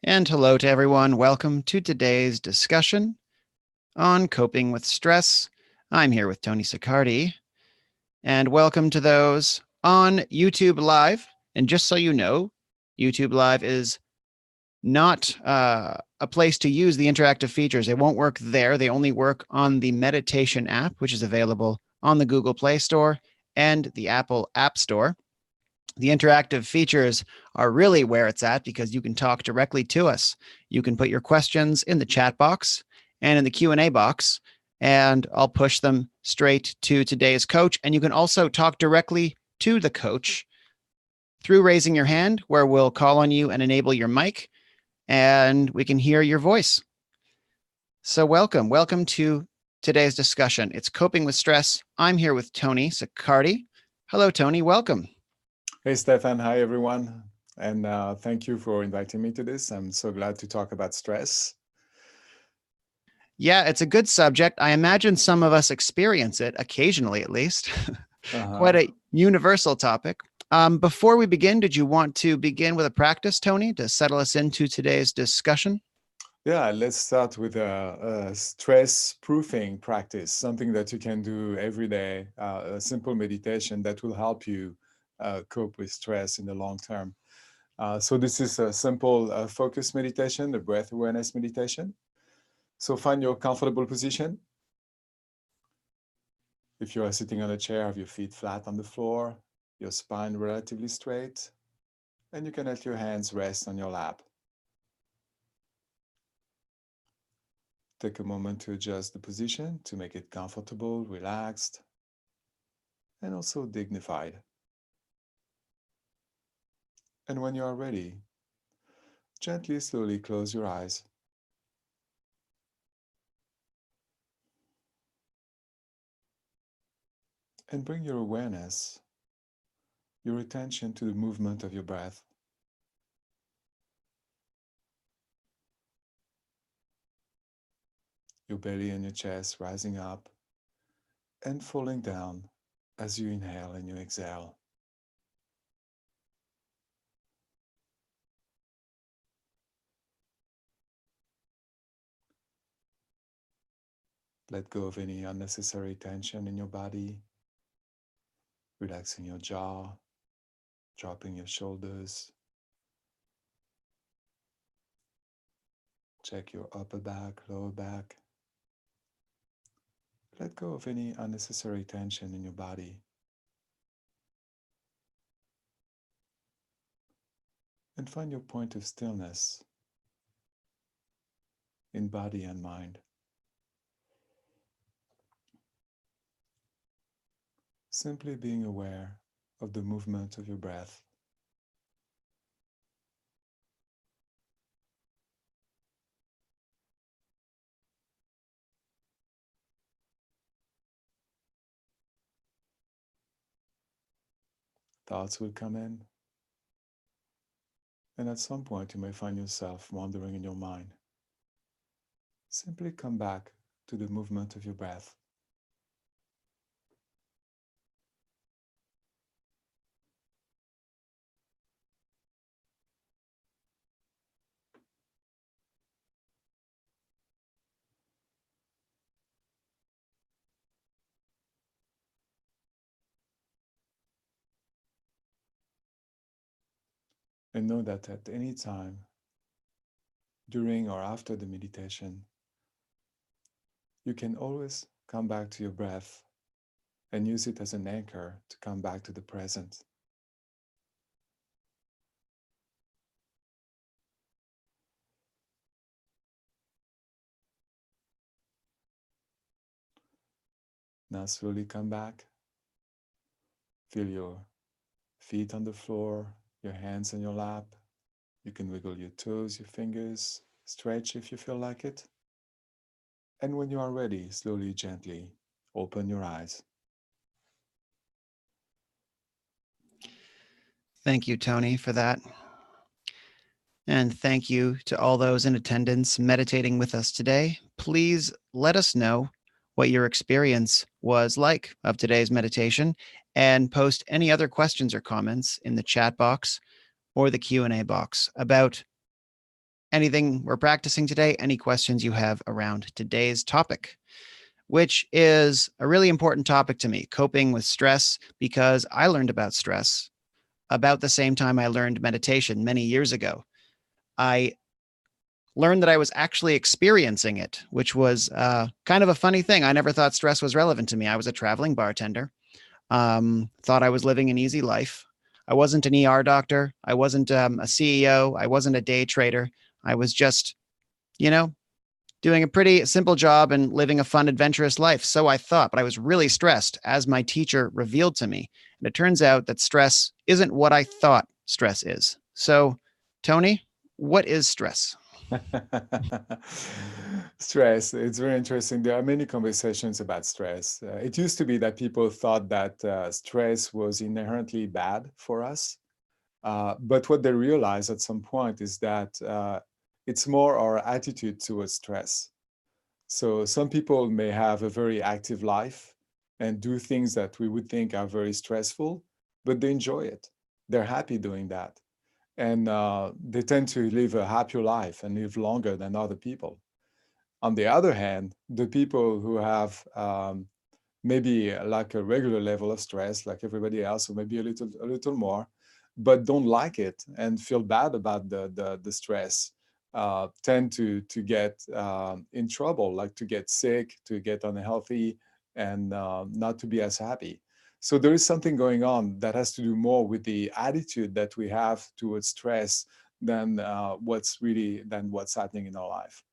And hello to everyone. Welcome to today's discussion on coping with stress. I'm here with Tony Siccardi. And welcome to those on YouTube Live. And just so you know, YouTube Live is not a place to use the interactive features. They won't work there. They only work on the meditation app, which is available on the Google Play Store and the Apple App Store. The interactive features are really where it's at because you can talk directly to us. You can put your questions in the chat box and in the Q&A box, and I'll push them straight to today's coach. And you can also talk directly to the coach through raising your hand, where we'll call on you and enable your mic, and we can hear your voice. So welcome to today's discussion. It's Coping with Stress. I'm here with Tony Siccardi. Hello, Tony. Welcome. Hey, Stefan. Hi, everyone. And thank you for inviting me to this. I'm so glad to talk about stress. Yeah, it's a good subject. I imagine some of us experience it occasionally, at least. Quite a universal topic. Before we begin, did you want to begin with a practice, Tony, to settle us into today's discussion? Yeah, let's start with a stress proofing practice, something that you can do every day, a simple meditation that will help you cope with stress in the long term. So this is a simple focus meditation, the breath awareness meditation. So find your comfortable position. If you are sitting on a chair, have your feet flat on the floor, your spine relatively straight, and you can let your hands rest on your lap. Take a moment to adjust the position to make it comfortable, relaxed, and also dignified. And when you are ready, gently, slowly close your eyes. And bring your awareness, your attention to the movement of your breath. Your belly and your chest rising up and falling down as you inhale and you exhale. Let go of any unnecessary tension in your body, relaxing your jaw, dropping your shoulders. Check your upper back, lower back. Let go of any unnecessary tension in your body. And find your point of stillness in body and mind. Simply being aware of the movement of your breath. Thoughts will come in, and at some point you may find yourself wandering in your mind. Simply come back to the movement of your breath. And know that at any time, during or after the meditation, you can always come back to your breath and use it as an anchor to come back to the present. Now slowly come back. Feel your feet on the floor, your hands on your lap. You can wiggle your toes, your fingers, stretch if you feel like it. And when you are ready, slowly, gently, open your eyes. Thank you, Tony, for that. And thank you to all those in attendance meditating with us today. Please let us know what your experience was like of today's meditation and post any other questions or comments in the chat box or the Q&A box about anything we're practicing today, any questions you have around today's topic, which is a really important topic to me, coping with stress, because I learned about stress about the same time I learned meditation many years ago. I learned that I was actually experiencing it, which was kind of a funny thing. I never thought stress was relevant to me. I was a traveling bartender, thought I was living an easy life. I wasn't an ER doctor. I wasn't a CEO. I wasn't a day trader. I was just, you know, doing a pretty simple job and living a fun, adventurous life. So I thought, but I was really stressed, as my teacher revealed to me. And it turns out that stress isn't what I thought stress is. So, Tony, what is stress? Stress, it's very interesting. There are many conversations about stress. It used to be that people thought that stress was inherently bad for us. But what they realize at some point is that it's more our attitude towards stress. So some people may have a very active life and do things that we would think are very stressful, but they enjoy it. They're happy doing that. And they tend to live a happier life and live longer than other people. On the other hand, the people who have maybe like a regular level of stress, like everybody else, or maybe a little more, but don't like it and feel bad about the stress, tend to get in trouble, like to get sick, to get unhealthy, and not to be as happy. So there is something going on that has to do more with the attitude that we have towards stress than what's happening in our life.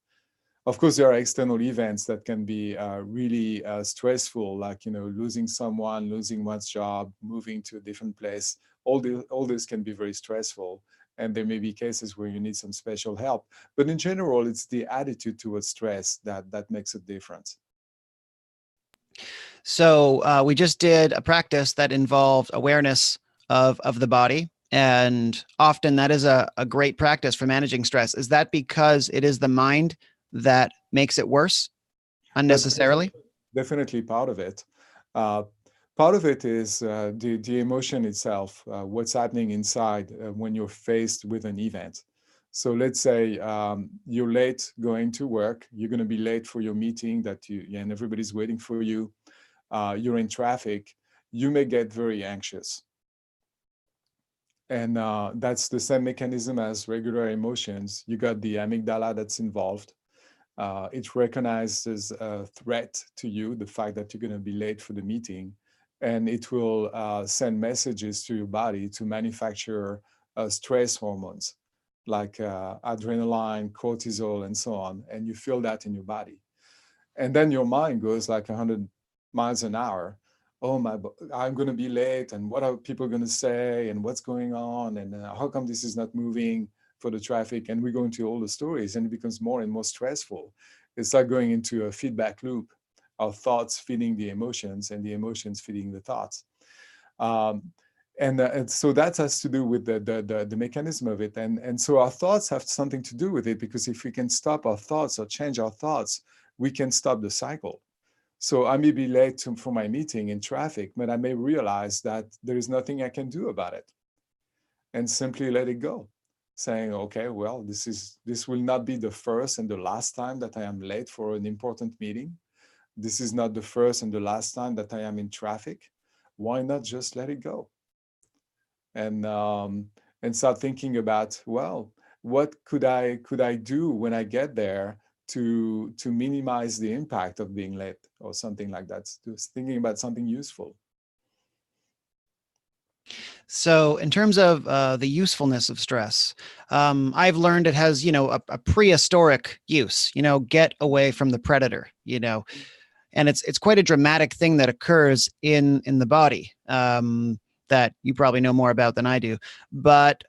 Of course, there are external events that can be really stressful, like losing someone, losing one's job, moving to a different place. All this can be very stressful, and there may be cases where you need some special help. But in general, it's the attitude towards stress that makes a difference. So we just did a practice that involved awareness of the body. And often that is a great practice for managing stress. Is that because it is the mind that makes it worse That's unnecessarily? definitely part of it. Uh, Part of it is the emotion itself, what's happening inside when you're faced with an event. So let's say you're late going to work. You're going to be late for your meeting and everybody's waiting for you. You're in traffic. You may get very anxious. And that's the same mechanism as regular emotions. You got the amygdala that's involved. It recognizes a threat to you, the fact that you're going to be late for the meeting, and it will send messages to your body to manufacture stress hormones like adrenaline, cortisol, and so on. And you feel that in your body. And then your mind goes like 100 miles an hour. Oh I'm going to be late, and what are people going to say, and what's going on, and how come this is not moving for the traffic? And we go into all the stories, and it becomes more and more stressful. It's like going into a feedback loop, our thoughts feeding the emotions, and the emotions feeding the thoughts. Um, and so that has to do with the mechanism of it, and so our thoughts have something to do with it, because if we can stop our thoughts or change our thoughts, we can stop the cycle. So I may be late for my meeting in traffic, but I may realize that there is nothing I can do about it, and simply let it go, saying, okay, well, this will not be the first and the last time that I am late for an important meeting. This is not the first and the last time that I am in traffic. Why not just let it go? And start thinking about, well, what could I do when I get there to minimize the impact of being late, or something like that. Just thinking about something useful. So, in terms of the usefulness of stress, I've learned it has, a prehistoric use. Get away from the predator. And it's quite a dramatic thing that occurs in the body that you probably know more about than I do. But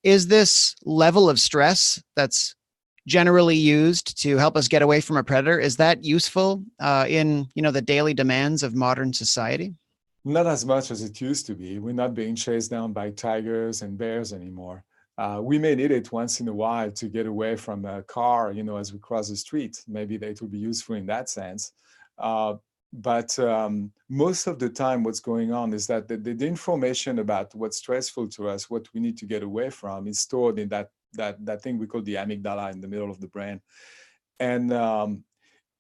is this level of stress that's generally used to help us get away from a predator, is that useful in the daily demands of modern society? Not as much as it used to be. We're not being chased down by tigers and bears anymore. We may need it once in a while to get away from a car, as we cross the street. Maybe that will be useful in that sense. But most of the time, what's going on is that the information about what's stressful to us, what we need to get away from, is stored in that that thing we call the amygdala in the middle of the brain. And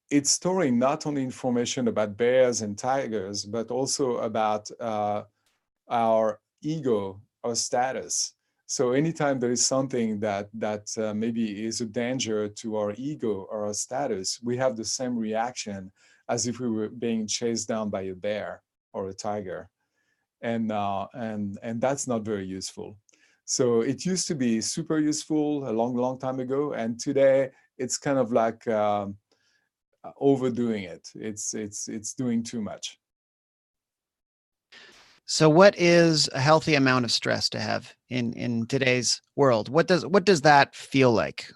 it's storing not only information about bears and tigers, but also about our ego or status. So anytime there is something that maybe is a danger to our ego or our status, we have the same reaction as if we were being chased down by a bear or a tiger, and that's not very useful. So it used to be super useful a long time ago, and today it's kind of like overdoing it. It's doing too much. So what is a healthy amount of stress to have in today's world? What does that feel like?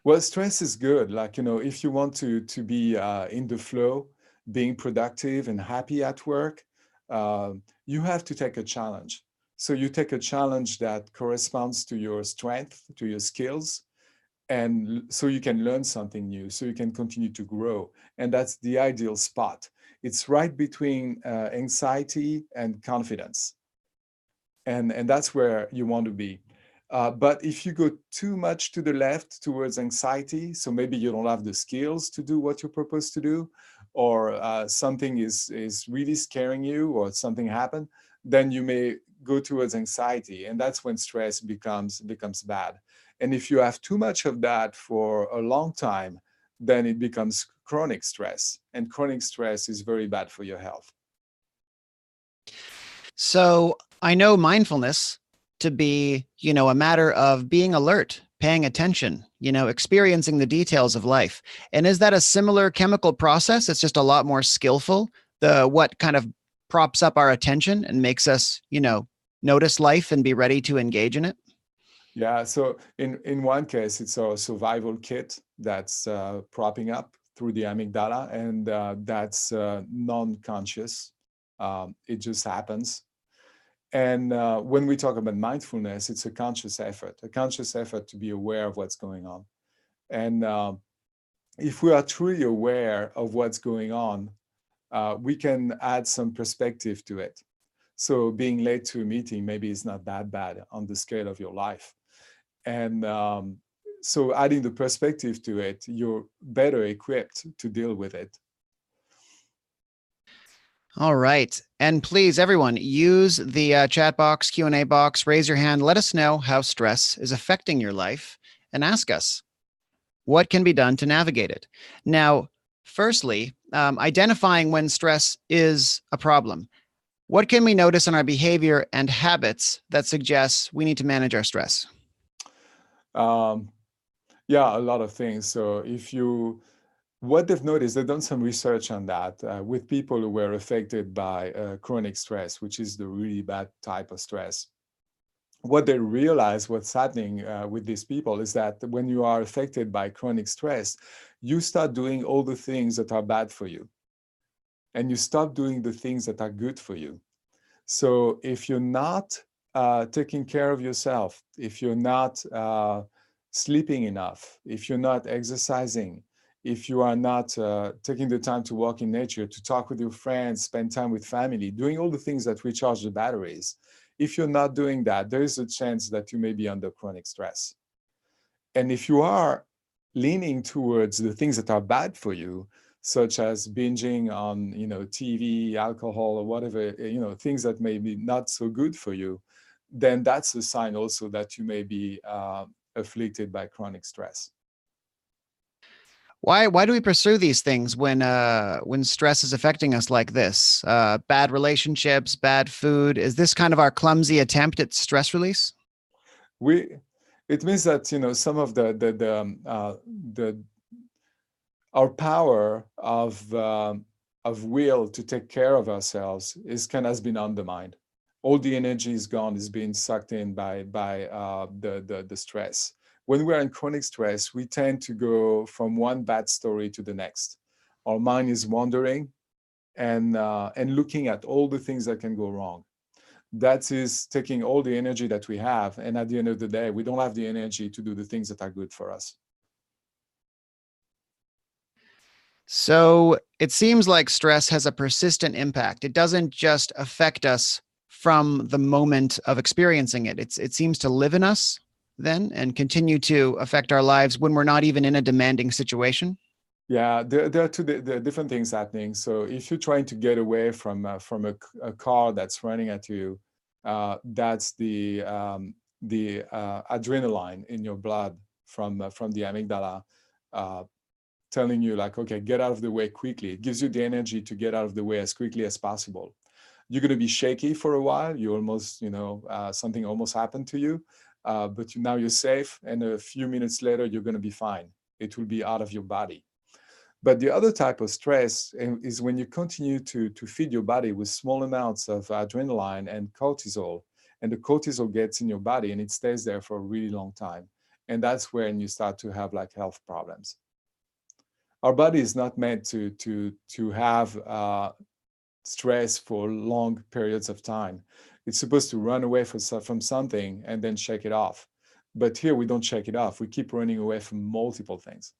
Well, stress is good. Like, if you want to be in the flow, being productive and happy at work, you have to take a challenge. So you take a challenge that corresponds to your strength, to your skills, and so you can learn something new, so you can continue to grow. And that's the ideal spot. It's right between anxiety and confidence. And that's where you want to be. But if you go too much to the left towards anxiety, so maybe you don't have the skills to do what you're supposed to do, or something is really scaring you, or something happened, then you may go towards anxiety, and that's when stress becomes bad. And if you have too much of that for a long time, then it becomes chronic stress, and chronic stress is very bad for your health. So I know mindfulness to be, a matter of being alert, paying attention, experiencing the details of life. And is that a similar chemical process? It's just a lot more skillful. What kind of props up our attention and makes us, notice life and be ready to engage in it? Yeah, so in one case, it's a survival kit that's propping up through the amygdala, and that's non-conscious. It just happens. And when we talk about mindfulness, it's a conscious effort to be aware of what's going on. And if we are truly aware of what's going on, we can add some perspective to it. So being late to a meeting maybe is not that bad on the scale of your life. And so adding the perspective to it, you're better equipped to deal with it. All right. And please, everyone, use the chat box, Q&A box, raise your hand. Let us know how stress is affecting your life and ask us what can be done to navigate it. Now, firstly, identifying when stress is a problem. What can we notice in our behavior and habits that suggests we need to manage our stress? Yeah, a lot of things. So what they've noticed, they've done some research on that with people who were affected by chronic stress, which is the really bad type of stress. What they realize what's happening with these people is that when you are affected by chronic stress, you start doing all the things that are bad for you, and you stop doing the things that are good for you. So if you're not taking care of yourself, if you're not sleeping enough, if you're not exercising, if you are not taking the time to walk in nature, to talk with your friends, spend time with family, doing all the things that recharge the batteries, if you're not doing that, there is a chance that you may be under chronic stress. And if you are leaning towards the things that are bad for you, such as binging on, TV, alcohol, or whatever, things that may be not so good for you, then that's a sign also that you may be afflicted by chronic stress. Why do we pursue these things when stress is affecting us like this? Bad relationships, bad food. Is this kind of our clumsy attempt at stress release? It means that some of our power of will to take care of ourselves has been undermined. All the energy is gone, is being sucked in by the stress. When we're in chronic stress, we tend to go from one bad story to the next. Our mind is wandering and looking at all the things that can go wrong. That is taking all the energy that we have, and at the end of the day, we don't have the energy to do the things that are good for us. So it seems like stress has a persistent impact. It doesn't just affect us from the moment of experiencing it. It seems to live in us then and continue to affect our lives when we're not even in a demanding situation? Yeah, there are there are different things happening. So if you're trying to get away from a car that's running at you, that's the adrenaline in your blood from the amygdala uh, telling you like, okay, get out of the way quickly. It gives you the energy to get out of the way as quickly as possible. You're going to be shaky for a while. You almost, something almost happened to you, but now you're safe. And a few minutes later, you're going to be fine. It will be out of your body. But the other type of stress is when you continue to feed your body with small amounts of adrenaline and cortisol, and the cortisol gets in your body and it stays there for a really long time. And that's when you start to have like health problems. Our body is not meant to have stress for long periods of time. It's supposed to run away from something and then shake it off. But here we don't shake it off. We keep running away from multiple things.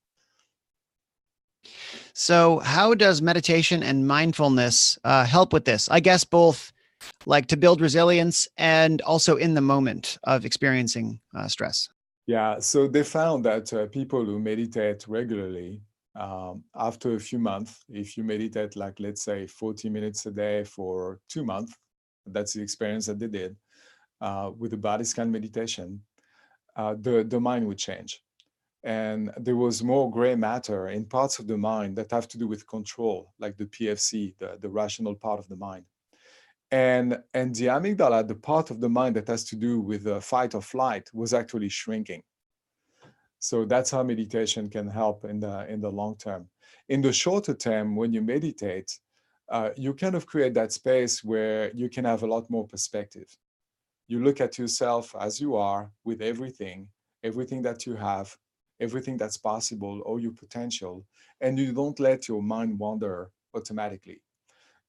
So, how does meditation and mindfulness help with this? I guess both like to build resilience and also in the moment of experiencing stress. Yeah, so they found that people who meditate regularly, after a few months, if you meditate like, let's say, 40 minutes a day for 2 months, that's the experience that they did with the body scan meditation, the mind would change. And there was more gray matter in parts of the mind that have to do with control, like the PFC, the rational part of the mind. And the amygdala, the part of the mind that has to do with fight or flight, was actually shrinking. So that's how meditation can help in the long term. In the shorter term, when you meditate, you kind of create that space where you can have a lot more perspective. You look at yourself as you are with everything that you have, everything that's possible, all your potential, and you don't let your mind wander automatically.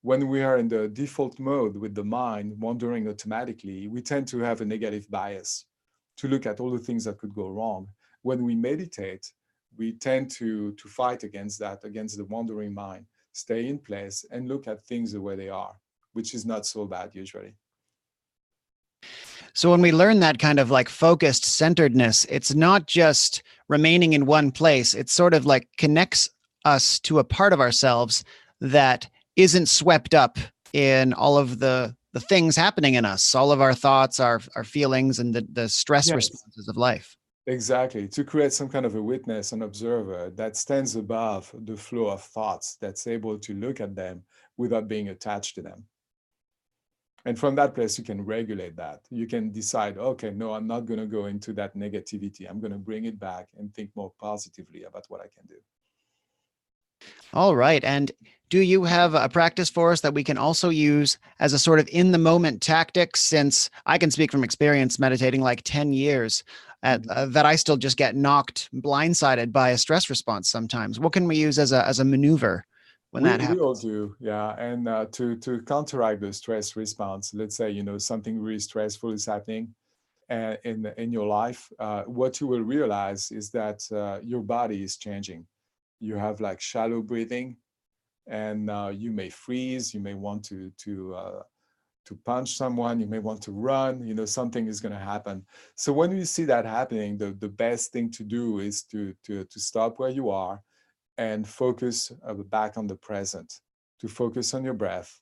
When we are in the default mode with the mind wandering automatically, we tend to have a negative bias to look at all the things that could go wrong. When we meditate, we tend to fight against that, against the wandering mind, stay in place and look at things the way they are, which is not so bad usually. So when we learn that kind of like focused centeredness, it's not just remaining in one place. It sort of like connects us to a part of ourselves that isn't swept up in all of the things happening in us, all of our thoughts, our feelings, and the stress Yes, responses of life. exactly. To create some kind of a witness, an observer that stands above the flow of thoughts, that's able to look at them without being attached to them. And from that place, you can regulate that. You can decide, okay, no, I'm not going to go into that negativity. I'm going to bring it back and think more positively about what I can do. All right. And do you have a practice for us that we can also use as a sort of in the moment tactic? Since I can speak from experience meditating like 10 years, that I still just get knocked blindsided by a stress response sometimes. What can we use as a maneuver when that We all happens? do, yeah. And to counteract the stress response, let's say, something really stressful is happening in your life, what you will realize is that your body is changing. You have like shallow breathing, and you may freeze. You may want to punch someone. You may want to run. Something is going to happen. So when you see that happening, the best thing to do is to stop where you are and focus back on the present, to focus on your breath,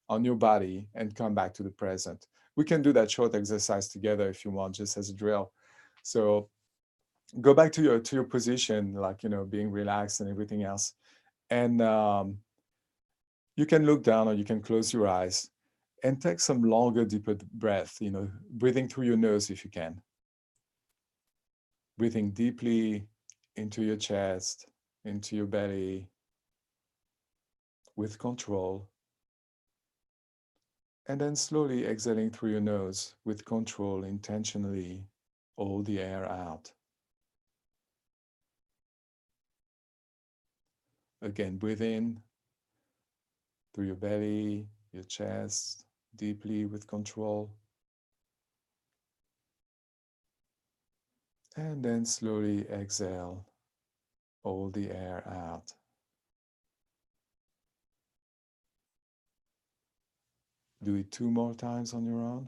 on your body, and come back to the present. We can do that short exercise together if you want, just as a drill. So go back to your position, like being relaxed and everything else, and you can look down or you can close your eyes and take some longer, deeper breath. Breathing through your nose if you can, breathing deeply into your chest, into your belly, with control, and then slowly exhaling through your nose with control, intentionally, all the air out. Again, breathe in through your belly, your chest, deeply with control. And then slowly exhale all the air out. Do it 2 more times on your own.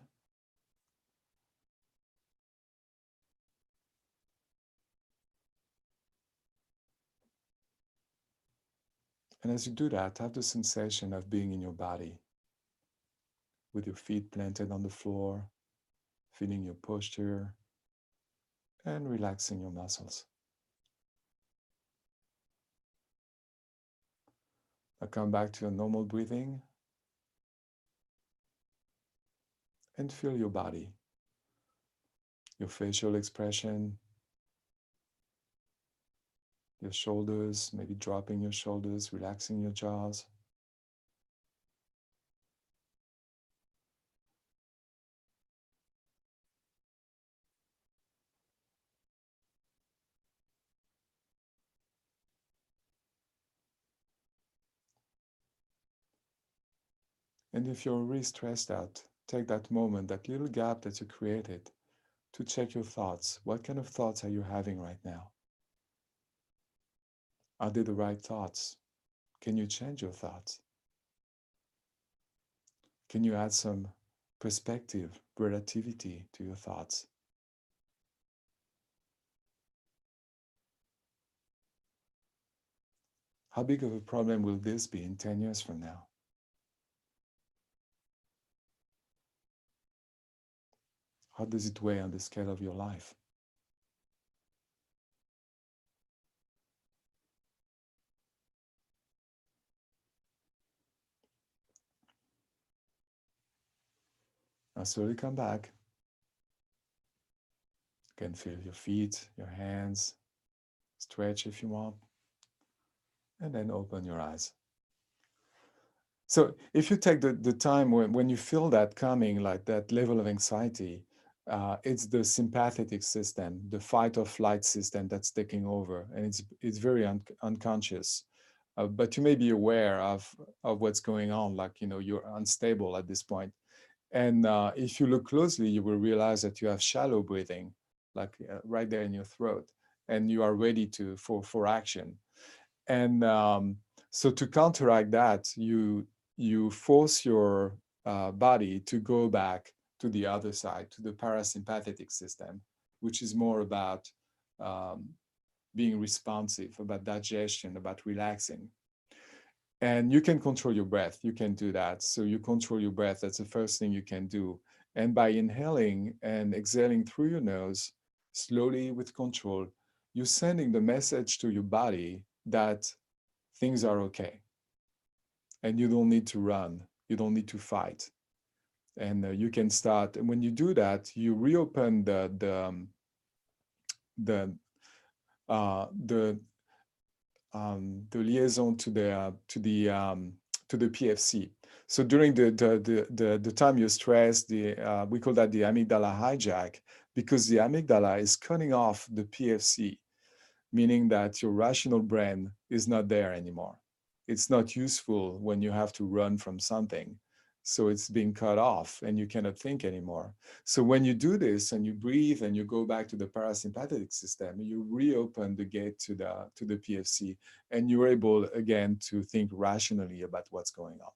And as you do that, have the sensation of being in your body, with your feet planted on the floor, feeling your posture, and relaxing your muscles. Now come back to your normal breathing and feel your body, your facial expression, your shoulders, maybe dropping your shoulders, relaxing your jaws. And if you're really stressed out, take that moment, that little gap that you created, to check your thoughts. What kind of thoughts are you having right now? Are they the right thoughts? Can you change your thoughts? Can you add some perspective, relativity to your thoughts? How big of a problem will this be in 10 years from now? How does it weigh on the scale of your life? Now slowly come back. You can feel your feet, your hands, stretch if you want, and then open your eyes. So if you take the time when you feel that coming, like that level of anxiety, it's the sympathetic system, the fight or flight system that's taking over, and it's very unconscious. But you may be aware of what's going on, like you're unstable at this point. And if you look closely, you will realize that you have shallow breathing, like right there in your throat, and you are ready for action. And so to counteract that, you force your body to go back to the other side, to the parasympathetic system, which is more about um, being responsive, about digestion, about relaxing. And you can control your breath. You can do that. So you control your breath. That's the first thing you can do. And by inhaling and exhaling through your nose, slowly with control, you're sending the message to your body that things are okay. And you don't need to run. You don't need to fight. And you can start. And when you do that, you reopen the the liaison to the PFC. So during the time you're stressed, we call that the amygdala hijack, because the amygdala is cutting off the PFC, meaning that your rational brain is not there anymore. It's not useful when you have to run from something. So it's being cut off and you cannot think anymore. So when you do this and you breathe and you go back to the parasympathetic system, you reopen the gate to the PFC, and you're able again to think rationally about what's going on.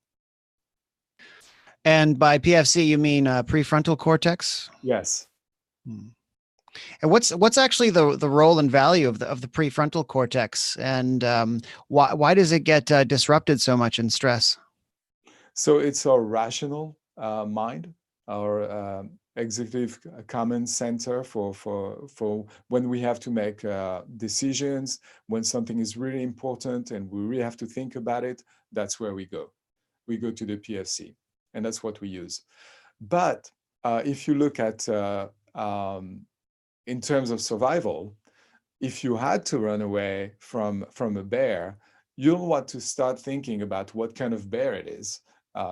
And by PFC, you mean prefrontal cortex? Yes. And what's actually the role and value of the prefrontal cortex, and why does it get disrupted so much in stress? So it's our rational mind, our executive command center for when we have to make decisions, when something is really important and we really have to think about it. That's where we go. We go to the PFC, and that's what we use. But if you look at in terms of survival, if you had to run away from a bear, you don't want to start thinking about what kind of bear it is.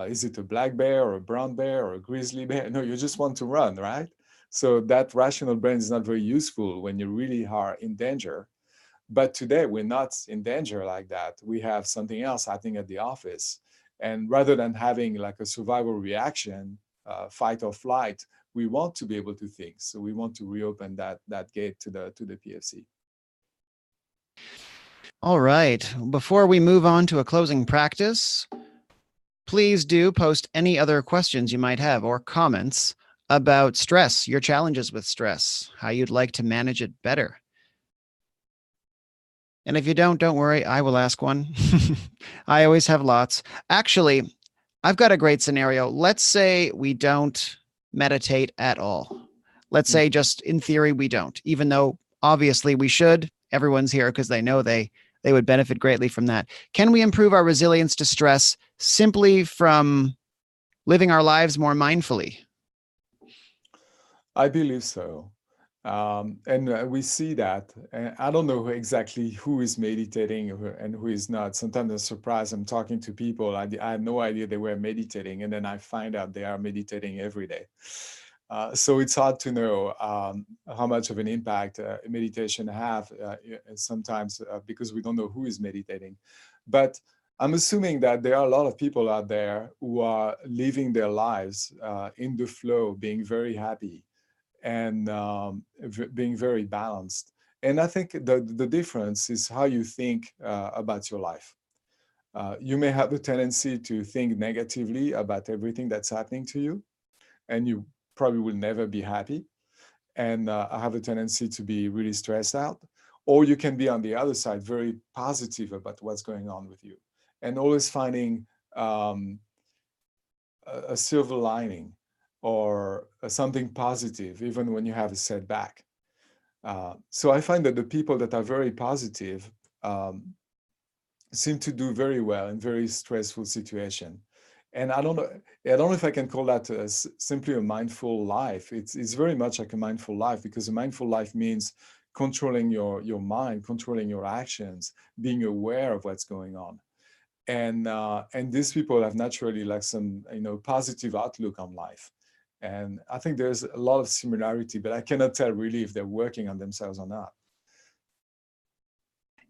Is it a black bear or a brown bear or a grizzly bear? No, you just want to run, right? So that rational brain is not very useful when you really are in danger. But today we're not in danger like that. We have something else happening at the office. And rather than having like a survival reaction, fight or flight, we want to be able to think. So we want to reopen that gate to the PFC. All right. Before we move on to a closing practice, please do post any other questions you might have or comments about stress, your challenges with stress, how you'd like to manage it better. And if you don't worry, I will ask one. I always have lots. Actually, I've got a great scenario. Let's say we don't meditate at all. Let's say just in theory we don't, even though obviously we should. Everyone's here because they know they would benefit greatly from that. Can we improve our resilience to stress simply from living our lives more mindfully? I believe so. And we see that. And I don't know exactly who is meditating and who is not. Sometimes I'm surprised. I'm talking to people. I had no idea they were meditating. And then I find out they are meditating every day. So it's hard to know how much of an impact meditation have sometimes because we don't know who is meditating. But I'm assuming that there are a lot of people out there who are living their lives in the flow, being very happy and being very balanced. And I think the difference is how you think about your life. You may have the tendency to think negatively about everything that's happening to you, and you probably will never be happy. And I have a tendency to be really stressed out. Or you can be on the other side, very positive about what's going on with you, and always finding a silver lining or something positive, even when you have a setback. So I find that the people that are very positive seem to do very well in very stressful situation. And I don't know if I can call that simply a mindful life. It's very much like a mindful life, because a mindful life means controlling your mind, controlling your actions, being aware of what's going on. And these people have naturally like some positive outlook on life. And I think there's a lot of similarity, but I cannot tell really if they're working on themselves or not.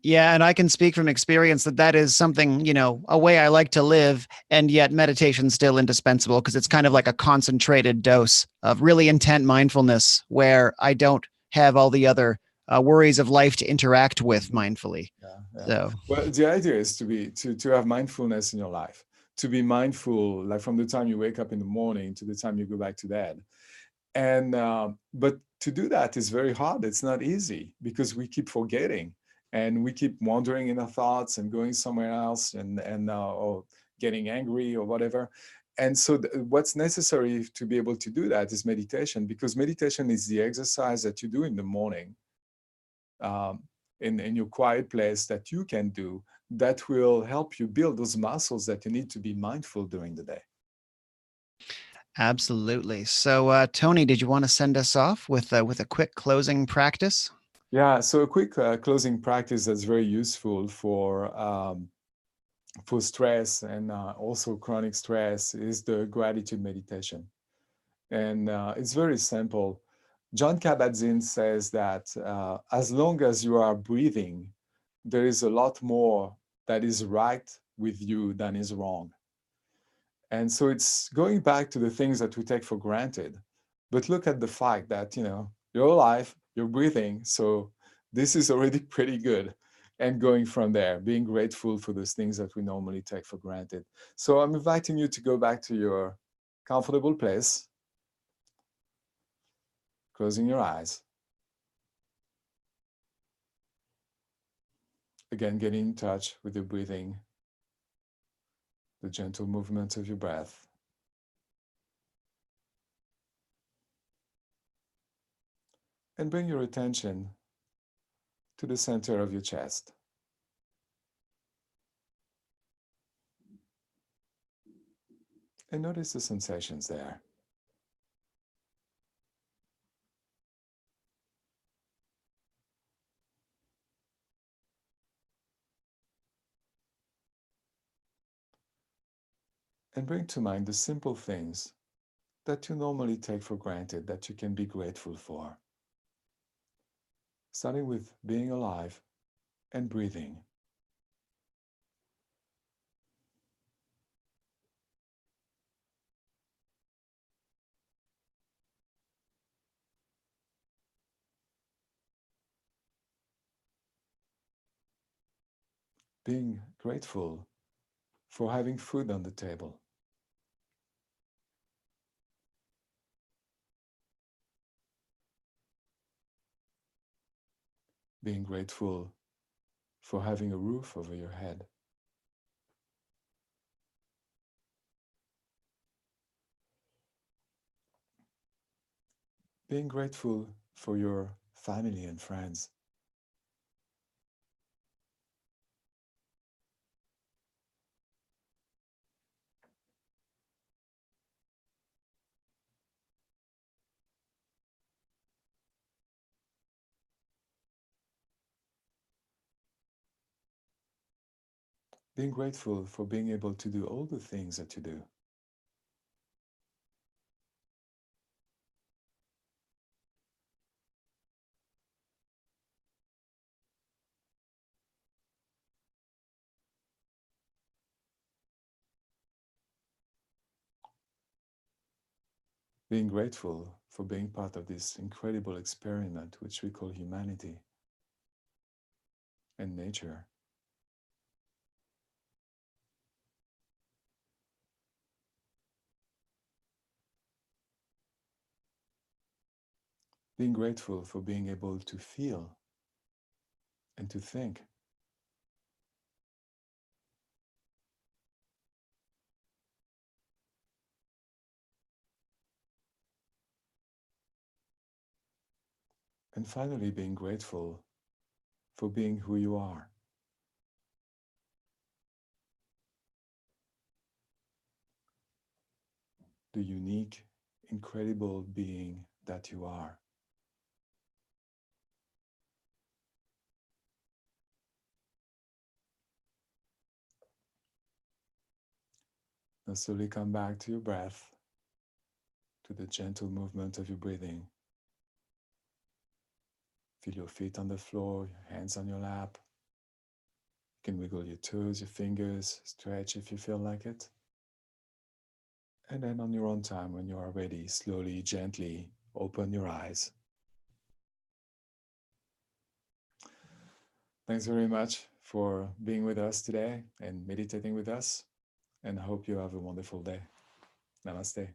Yeah, and I can speak from experience that that is something, a way I like to live, and yet meditation's still indispensable because it's kind of like a concentrated dose of really intent mindfulness where I don't have all the other worries of life to interact with mindfully. Yeah, yeah. So, Well, the idea is to have mindfulness in your life, to be mindful, like from the time you wake up in the morning to the time you go back to bed. And but to do that is very hard. It's not easy because we keep forgetting and we keep wandering in our thoughts and going somewhere else and or getting angry or whatever. And so what's necessary to be able to do that is meditation, because meditation is the exercise that you do in the morning, um, in your quiet place, that you can do, that will help you build those muscles that you need to be mindful during the day. absolutely. So, Tony, did you want to send us off with a quick closing practice? Yeah, so a quick closing practice that's very useful for stress and also chronic stress is the gratitude meditation. And it's very simple. John Kabat-Zinn says that as long as you are breathing, there is a lot more that is right with you than is wrong. And so it's going back to the things that we take for granted. But look at the fact that, you're alive, you're breathing. So this is already pretty good. And going from there, being grateful for those things that we normally take for granted. So I'm inviting you to go back to your comfortable place, closing your eyes. Again, getting in touch with your breathing, the gentle movements of your breath. And bring your attention to the center of your chest. And notice the sensations there. And bring to mind the simple things that you normally take for granted that you can be grateful for. Starting with being alive and breathing. Being grateful for having food on the table. Being grateful for having a roof over your head. Being grateful for your family and friends. Being grateful for being able to do all the things that you do. Being grateful for being part of this incredible experiment which we call humanity and nature. Being grateful for being able to feel and to think. And finally, being grateful for being who you are. The unique, incredible being that you are. Now slowly come back to your breath, to the gentle movement of your breathing. Feel your feet on the floor, your hands on your lap. You can wiggle your toes, your fingers, stretch if you feel like it. And then on your own time, when you are ready, slowly, gently open your eyes. Thanks very much for being with us today and meditating with us. And I hope you have a wonderful day. Namaste.